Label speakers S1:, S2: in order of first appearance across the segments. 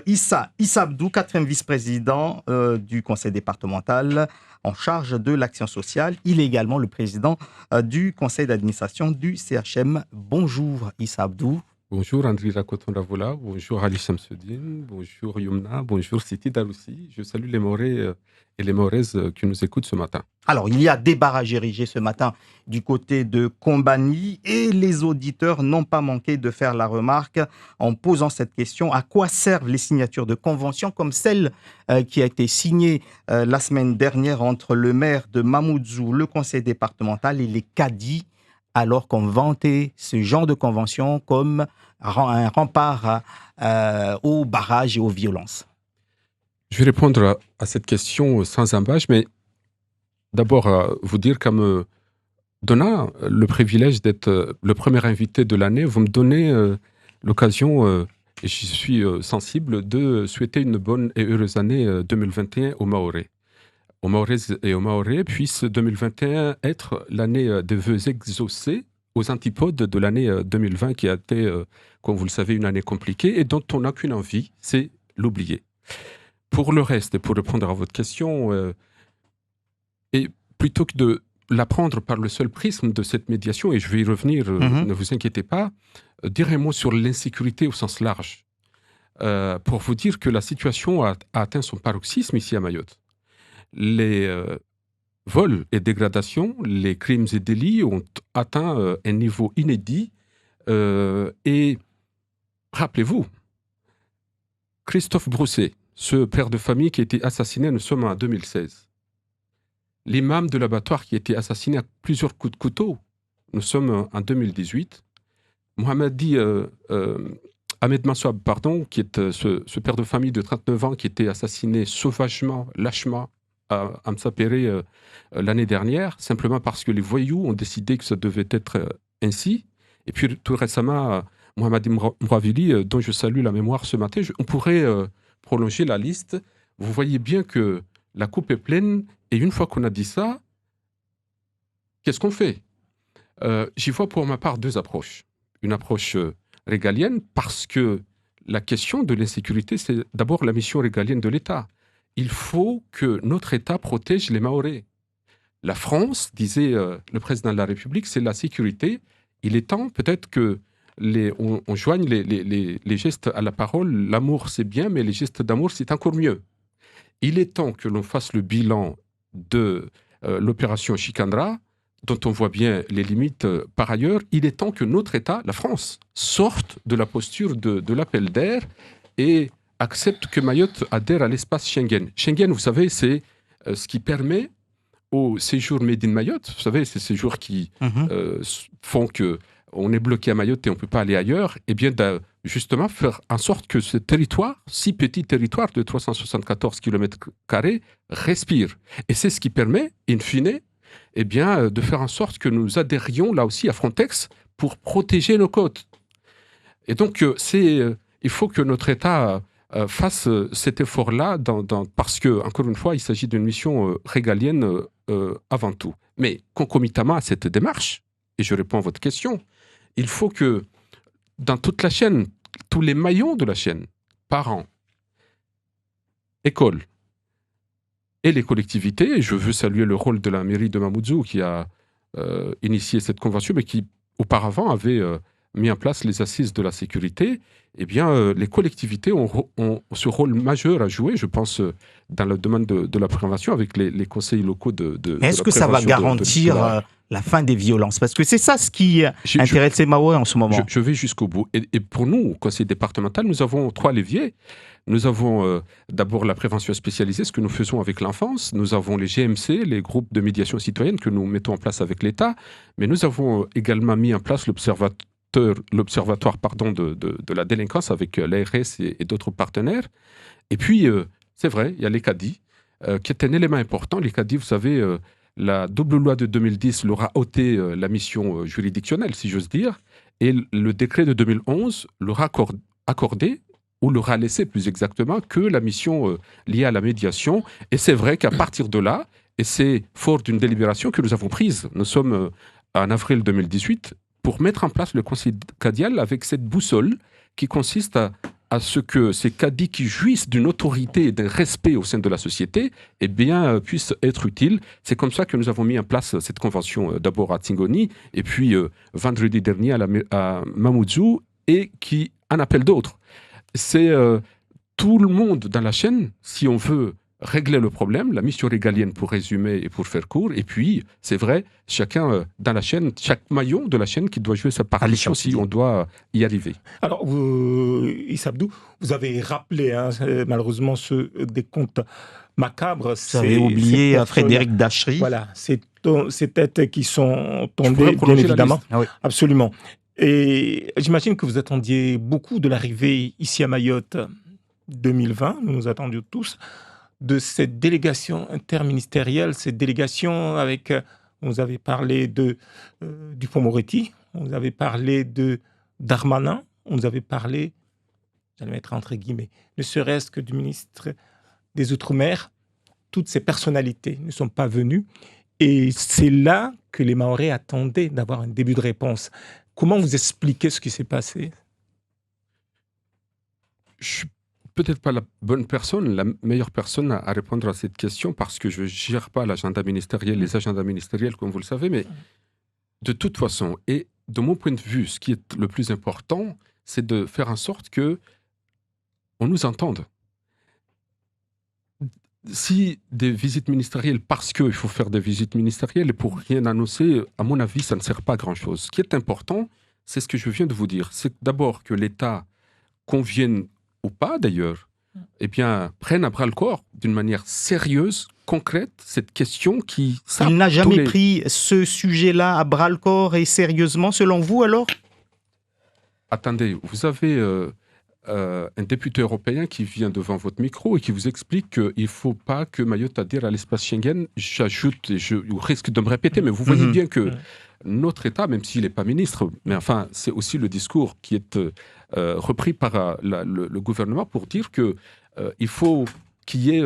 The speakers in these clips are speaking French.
S1: Issa Abdou, quatrième vice-président du conseil départemental en charge de l'action sociale. Il est également le président du conseil d'administration du CHM. Bonjour Issa Abdou.
S2: Bonjour André Rakoton-Ravola, bonjour Ali Shamsuddin, bonjour Yumna, bonjour Siti Daroussi. Je salue les Mahorais et les Mahoraises qui nous écoutent ce matin.
S1: Alors, il y a des barrages érigés ce matin du côté de Kombani et les auditeurs n'ont pas manqué de faire la remarque en posant cette question. À quoi servent les signatures de conventions comme celle qui a été signée la semaine dernière entre le maire de Mamoudzou, le conseil départemental et les cadis, alors qu'on vantait ce genre de convention comme un rempart aux barrages et aux violences?
S2: Je vais répondre à cette question sans embâche, mais d'abord vous dire qu'en me donnant le privilège d'être le premier invité de l'année, vous me donnez l'occasion, et j'y suis sensible, de souhaiter une bonne et heureuse année 2021 aux Mahorais. Aux Mahoraises et aux Mahorais puisse 2021 être l'année des vœux exaucés aux antipodes de l'année 2020 qui a été, comme vous le savez, une année compliquée et dont on n'a qu'une envie, c'est l'oublier. Pour le reste, et pour répondre à votre question, et plutôt que de l'apprendre par le seul prisme de cette médiation, et je vais y revenir, ne vous inquiétez pas, dire un mot sur l'insécurité au sens large, pour vous dire que la situation a atteint son paroxysme ici à Mayotte. Les vols et dégradations, les crimes et délits ont atteint un niveau inédit. Et rappelez-vous, Christophe Brousset, ce père de famille qui a été assassiné, nous sommes en 2016. L'imam de l'abattoir qui a été assassiné à plusieurs coups de couteau, nous sommes en 2018. Ahmed Mansouab, qui est ce père de famille de 39 ans qui était assassiné sauvagement, lâchement, à Msapéré l'année dernière, simplement parce que les voyous ont décidé que ça devait être ainsi. Et puis tout récemment, Mohamed Mouravili, dont je salue la mémoire ce matin, on pourrait prolonger la liste. Vous voyez bien que la coupe est pleine, et une fois qu'on a dit ça, qu'est-ce qu'on fait? J'y vois pour ma part deux approches. Une approche régalienne, parce que la question de l'insécurité, c'est d'abord la mission régalienne de l'État. Il faut que notre État protège les Mahorais. La France, disait le président de la République, c'est la sécurité. Il est temps peut-être que on joigne les gestes à la parole. L'amour, c'est bien, mais les gestes d'amour, c'est encore mieux. Il est temps que l'on fasse le bilan de l'opération Chikandra, dont on voit bien les limites par ailleurs. Il est temps que notre État, la France, sorte de la posture de l'appel d'air et accepte que Mayotte adhère à l'espace Schengen. Schengen, vous savez, c'est ce qui permet au séjour Made in Mayotte, vous savez, ces séjours qui font qu'on est bloqué à Mayotte et on ne peut pas aller ailleurs, et bien justement faire en sorte que ce territoire, si petit territoire de 374 km², respire. Et c'est ce qui permet, in fine, eh bien, de faire en sorte que nous adhérions là aussi à Frontex pour protéger nos côtes. Et donc, il faut que notre État fasse cet effort-là, parce que, encore une fois, il s'agit d'une mission régalienne avant tout. Mais concomitamment à cette démarche, et je réponds à votre question, il faut que dans toute la chaîne, tous les maillons de la chaîne, parents, écoles et les collectivités, et je veux saluer le rôle de la mairie de Mamoudzou qui a initié cette convention, mais qui auparavant avait mis en place les assises de la sécurité, eh bien, les collectivités ont ce rôle majeur à jouer, je pense, dans le domaine de la prévention avec les conseils locaux
S1: Mais est-ce que ça va garantir la fin des violences? Parce que c'est ça ce qui intéresse les Mahorais en ce moment.
S2: Je vais jusqu'au bout. Et pour nous, au conseil départemental, nous avons 3 leviers. Nous avons d'abord la prévention spécialisée, ce que nous faisons avec l'enfance. Nous avons les GMC, les groupes de médiation citoyenne que nous mettons en place avec l'État. Mais nous avons également mis en place l'observatoire de la délinquance avec l'ARS et d'autres partenaires. Et puis, c'est vrai, il y a les CADI, qui est un élément important. Les CADI, vous savez, la double loi de 2010 leur a ôté la mission juridictionnelle, si j'ose dire, et le décret de 2011 leur a accordé, ou leur a laissé plus exactement, que la mission liée à la médiation. Et c'est vrai qu'à partir de là, et c'est fort d'une délibération que nous avons prise, nous sommes en avril 2018, pour mettre en place le conseil cadial avec cette boussole qui consiste à à ce que ces cadis qui jouissent d'une autorité et d'un respect au sein de la société, eh bien, puissent être utiles. C'est comme ça que nous avons mis en place cette convention, d'abord à Tsingoni, et puis vendredi dernier à Mamoudzou, et qui en appelle d'autres. C'est tout le monde dans la chaîne, si on veut régler le problème, la mission régalienne pour résumer et pour faire court, et puis, c'est vrai, chacun dans la chaîne, chaque maillon de la chaîne qui doit jouer sa partition si on doit y arriver.
S3: Alors, Issa Abdou, vous avez rappelé, malheureusement, des comptes macabres.
S1: Vous avez oublié Frédéric Dachery.
S3: Voilà, ces têtes qui sont tombées, bien évidemment.
S1: Ah oui.
S3: Absolument. Et j'imagine que vous attendiez beaucoup de l'arrivée ici à Mayotte 2020, nous nous attendions tous, de cette délégation interministérielle, cette délégation avec, vous avez parlé de Dupond-Moretti, vous avez parlé de Darmanin, on nous avait parlé, j'allais mettre entre guillemets, ne serait-ce que du ministre des Outre-mer. Toutes ces personnalités ne sont pas venues et c'est là que les Mahorais attendaient d'avoir un début de réponse. Comment vous expliquez ce qui s'est passé?
S2: Peut-être pas la bonne personne, la meilleure personne à répondre à cette question parce que je ne gère pas l'agenda ministériel, les agendas ministériels comme vous le savez, mais de toute façon, et de mon point de vue, ce qui est le plus important, c'est de faire en sorte que on nous entende. Si des visites ministérielles, parce qu'il faut faire des visites ministérielles et pour rien annoncer, à mon avis, ça ne sert pas à grand-chose. Ce qui est important, c'est ce que je viens de vous dire, c'est d'abord que l'État convienne ou pas d'ailleurs, eh bien, prennent à bras le corps d'une manière sérieuse, concrète, cette question qui...
S1: Il n'a jamais pris ce sujet-là à bras le corps et sérieusement, selon vous alors?
S2: Attendez, vous avez un député européen qui vient devant votre micro et qui vous explique qu'il ne faut pas que Mayotte adhère à l'espace Schengen. J'ajoute, et je risque de me répéter, mais vous voyez bien que notre État, même s'il n'est pas ministre, mais enfin, c'est aussi le discours qui est repris par le gouvernement pour dire qu'il faut qu'il y ait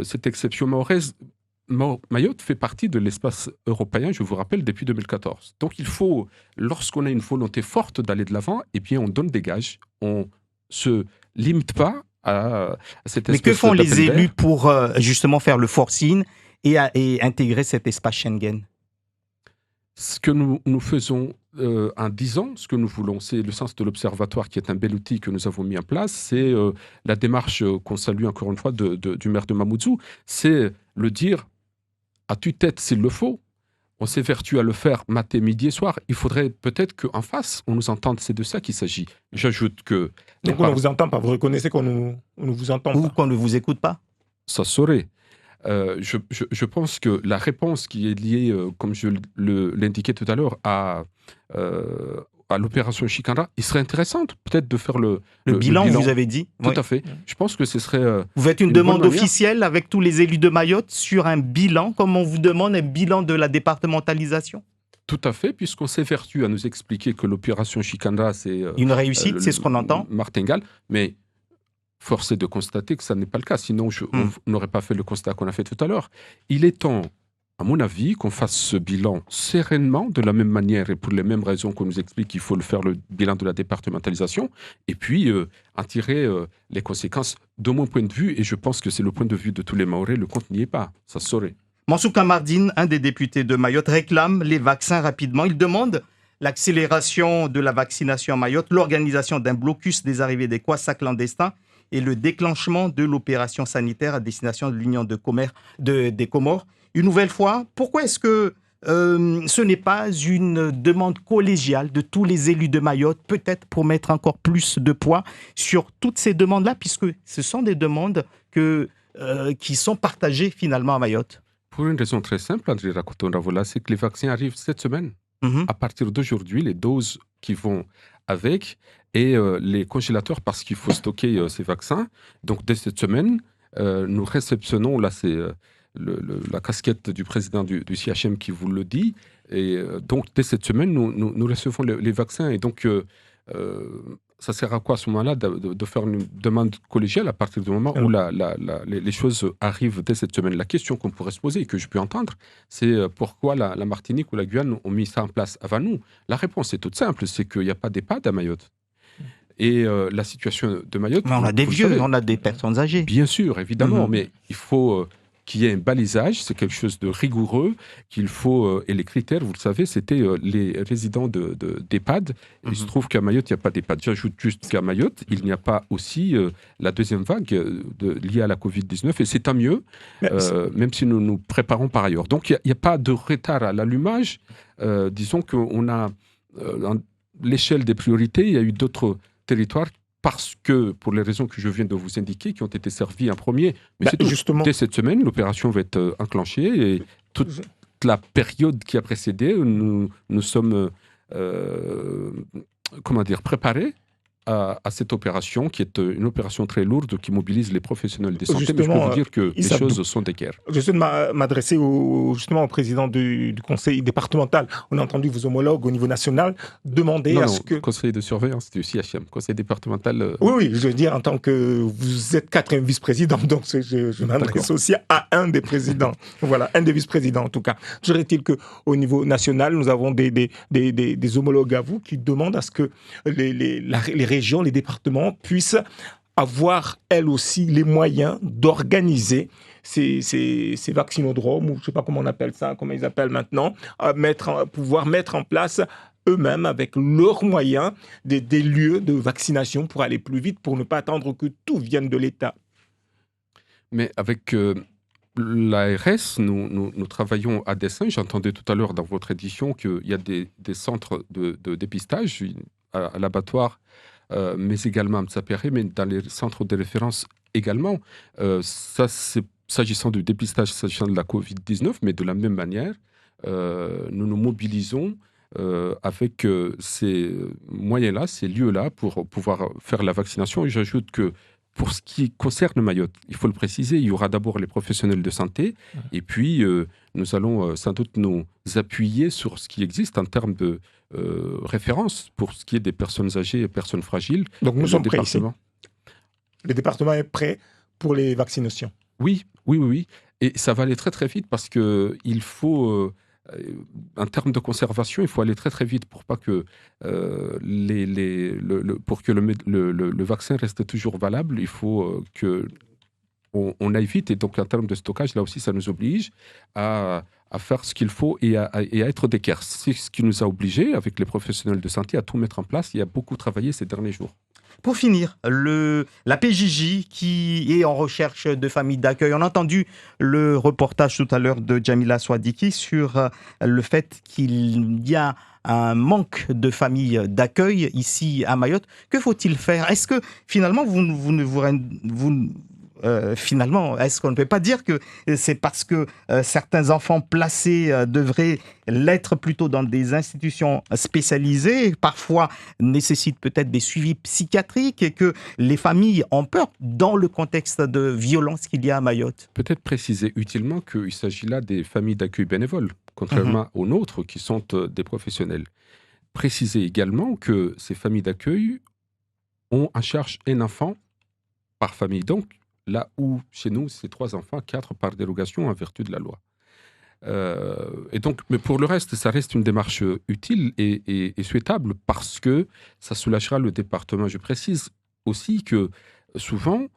S2: cette exception mahoraise. Mayotte fait partie de l'espace européen, je vous rappelle, depuis 2014. Donc il faut, lorsqu'on a une volonté forte d'aller de l'avant, eh bien on donne des gages, on se limite pas à cette espèce.
S1: Mais que font les élus pour justement faire le forcing et intégrer cet espace Schengen?
S2: Ce que nous faisons en 10 ans, ce que nous voulons, c'est le sens de l'observatoire qui est un bel outil que nous avons mis en place. C'est la démarche qu'on salue encore une fois du maire de Mamoudzou. C'est le dire à tue-tête s'il le faut. On s'évertue à le faire matin, midi et soir. Il faudrait peut-être qu'en face, on nous entende. C'est de ça qu'il s'agit. J'ajoute que...
S3: Donc on ne vous entend pas. Vous reconnaissez qu'on ne vous entend pas?
S1: Ou qu'on ne vous écoute pas?
S2: Ça saurait. Je pense que la réponse qui est liée, comme je l'indiquais tout à l'heure, à l'opération Chikara, il serait intéressante peut-être de faire le
S1: bilan, vous avez dit.
S2: Tout à fait. Je pense que ce serait...
S1: vous faites une demande officielle avec tous les élus de Mayotte sur un bilan, comme on vous demande un bilan de la départementalisation?
S2: Tout à fait, puisqu'on s'évertue à nous expliquer que l'opération Chikara, c'est...
S1: une réussite, c'est ce qu'on entend.
S2: Martingale, mais... force est de constater que ça n'est pas le cas, sinon on n'aurait pas fait le constat qu'on a fait tout à l'heure. Il est temps, à mon avis, qu'on fasse ce bilan sereinement, de la même manière et pour les mêmes raisons qu'on nous explique qu'il faut le faire, le bilan de la départementalisation, et puis en tirer les conséquences de mon point de vue, et je pense que c'est le point de vue de tous les Mahorais, le compte n'y est pas, ça se saurait.
S1: Mansour Kamardine, un des députés de Mayotte, réclame les vaccins rapidement. Il demande l'accélération de la vaccination à Mayotte, l'organisation d'un blocus des arrivées des Kwassa clandestins, et le déclenchement de l'opération sanitaire à destination de l'Union des Comores. Une nouvelle fois, pourquoi est-ce que ce n'est pas une demande collégiale de tous les élus de Mayotte, peut-être pour mettre encore plus de poids sur toutes ces demandes-là, puisque ce sont des demandes qui sont partagées finalement à Mayotte?
S2: Pour une raison très simple, André Rakoton-Ravola, c'est que les vaccins arrivent cette semaine. À partir d'aujourd'hui, les doses qui vont avec et les congélateurs parce qu'il faut stocker ces vaccins. Donc dès cette semaine, nous réceptionnons, là c'est la casquette du président du CHM qui vous le dit, et donc dès cette semaine, nous recevons les vaccins. Et donc ça sert à quoi à ce moment-là de faire une demande collégiale à partir du moment où les choses arrivent dès cette semaine? La question qu'on pourrait se poser et que je peux entendre, c'est pourquoi la Martinique ou la Guyane ont mis ça en place avant nous. La réponse est toute simple, c'est qu'il n'y a pas d'EHPAD à Mayotte. Et la situation de Mayotte...
S1: Mais on a des vieux, on a des personnes âgées.
S2: Bien sûr, évidemment, mais il faut qu'il y ait un balisage, c'est quelque chose de rigoureux, qu'il faut... et les critères, vous le savez, c'était les résidents d'EHPAD. Il se trouve qu'à Mayotte, il n'y a pas d'EHPAD. J'ajoute juste qu'à Mayotte, il n'y a pas aussi la deuxième vague liée à la Covid-19, et c'est tant mieux, même si nous nous préparons par ailleurs. Donc, il n'y a pas de retard à l'allumage. Disons qu'on a... l'échelle des priorités, il y a eu d'autres territoires parce que, pour les raisons que je viens de vous indiquer, qui ont été servis en premier. Mais c'est tout.
S3: Justement.
S2: Dès cette semaine, l'opération va être enclenchée et toute la période qui a précédé, nous sommes préparés à cette opération, qui est une opération très lourde, qui mobilise les professionnels de santé. Mais je peux vous dire que les choses sont d'équerre.
S3: Je souhaite m'adresser justement au président du conseil départemental. On a entendu vos homologues au niveau national demander que...
S2: conseil de surveillance du CHM, conseil départemental...
S3: Oui, je veux dire, en tant que vous êtes 4e vice-président, donc je m'adresse aussi à un des présidents. Voilà, un des vice-présidents en tout cas. Dirait-il qu'au niveau national, nous avons des homologues à vous qui demandent à ce que les régions, les départements puissent avoir, elles aussi, les moyens d'organiser ces vaccinodromes, ou je ne sais pas comment on appelle ça, comment ils appellent maintenant, pouvoir mettre en place eux-mêmes, avec leurs moyens, des lieux de vaccination pour aller plus vite, pour ne pas attendre que tout vienne de l'État.
S2: Mais avec l'ARS, nous travaillons à dessein. J'entendais tout à l'heure dans votre édition qu'il y a des centres de dépistage à l'abattoir, mais également à Mtsapéré, mais dans les centres de référence également. Ça, c'est s'agissant du dépistage, s'agissant de la Covid-19, mais de la même manière, nous nous mobilisons avec ces moyens-là, ces lieux-là, pour pouvoir faire la vaccination. Et j'ajoute que pour ce qui concerne Mayotte, il faut le préciser, il y aura d'abord les professionnels de santé, et puis nous allons sans doute nous appuyer sur ce qui existe en termes de référence pour ce qui est des personnes âgées et personnes fragiles.
S3: Donc nous sommes prêts ici. Le département est prêt pour les vaccinations.
S2: Oui. Et ça va aller très très vite parce qu'il faut... en termes de conservation, il faut aller très très vite pour pas que pour que le vaccin reste toujours valable. Il faut que on aille vite, et donc en termes de stockage, là aussi, ça nous oblige à faire ce qu'il faut et à être d'équerre. C'est ce qui nous a obligés, avec les professionnels de santé, à tout mettre en place et à beaucoup travailler ces derniers jours.
S1: Pour finir, la PJJ qui est en recherche de familles d'accueil. On a entendu le reportage tout à l'heure de Djamila Swadiki sur le fait qu'il y a un manque de familles d'accueil ici à Mayotte. Que faut-il faire? Est-ce que finalement, finalement, est-ce qu'on ne peut pas dire que c'est parce que certains enfants placés devraient l'être plutôt dans des institutions spécialisées, parfois nécessitent peut-être des suivis psychiatriques, et que les familles ont peur dans le contexte de violence qu'il y a à Mayotte?
S2: Peut-être préciser utilement qu'il s'agit là des familles d'accueil bénévoles, contrairement aux nôtres qui sont des professionnels. Préciser également que ces familles d'accueil ont en charge un enfant par famille. Donc, là où, chez nous, c'est 3 enfants, 4 par dérogation en vertu de la loi. Et donc, mais pour le reste, ça reste une démarche utile et souhaitable parce que ça soulagera le département. Je précise aussi que souvent,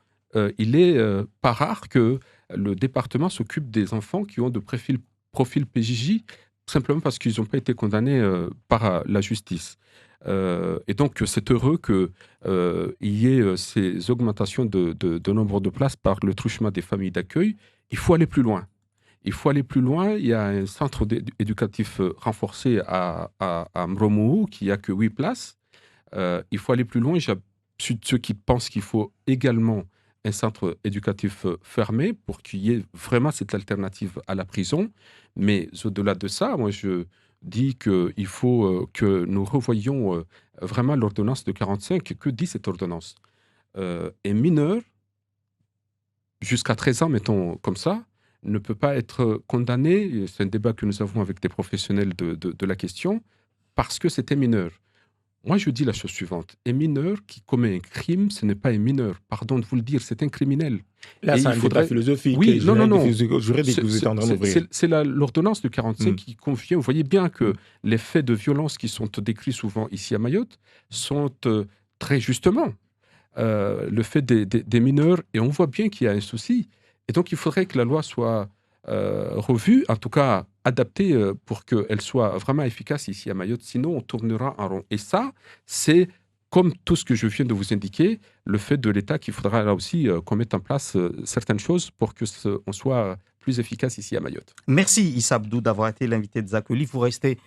S2: il est pas rare que le département s'occupe des enfants qui ont de profil PJJ, simplement parce qu'ils n'ont pas été condamnés par la justice. Et donc, c'est heureux qu'il y ait ces augmentations de nombre de places par le truchement des familles d'accueil. Il faut aller plus loin. Il y a un centre éducatif renforcé à Mromou qui n'a que 8 places. Il faut aller plus loin. Je suis de ceux qui pensent qu'il faut également un centre éducatif fermé pour qu'il y ait vraiment cette alternative à la prison. Mais au-delà de ça, moi, je dit qu'il faut que nous revoyions vraiment l'ordonnance de 45. Que dit cette ordonnance? Un mineur, jusqu'à 13 ans, mettons comme ça, ne peut pas être condamné, c'est un débat que nous avons avec des professionnels de la question, parce que c'est un mineur. Moi, je dis la chose suivante. Un mineur qui commet un crime, ce n'est pas un mineur. Pardon de vous le dire, c'est un criminel.
S3: Là, c'est un débat philosophique.
S2: Oui, non.
S3: Juridique que vous êtes en train d'ouvrir.
S2: C'est l'ordonnance de 45 qui confie. Vous voyez bien que les faits de violence qui sont décrits souvent ici à Mayotte sont très justement le fait des mineurs, et on voit bien qu'il y a un souci. Et donc, il faudrait que la loi soit revue, en tout cas adaptée pour qu'elle soit vraiment efficace ici à Mayotte. Sinon, on tournera en rond. Et ça, c'est comme tout ce que je viens de vous indiquer, le fait de l'État qu'il faudra là aussi qu'on mette en place certaines choses pour qu'on soit plus efficace ici à Mayotte.
S1: Merci Issa Abdou d'avoir été l'invité de Zakoli. Vous restez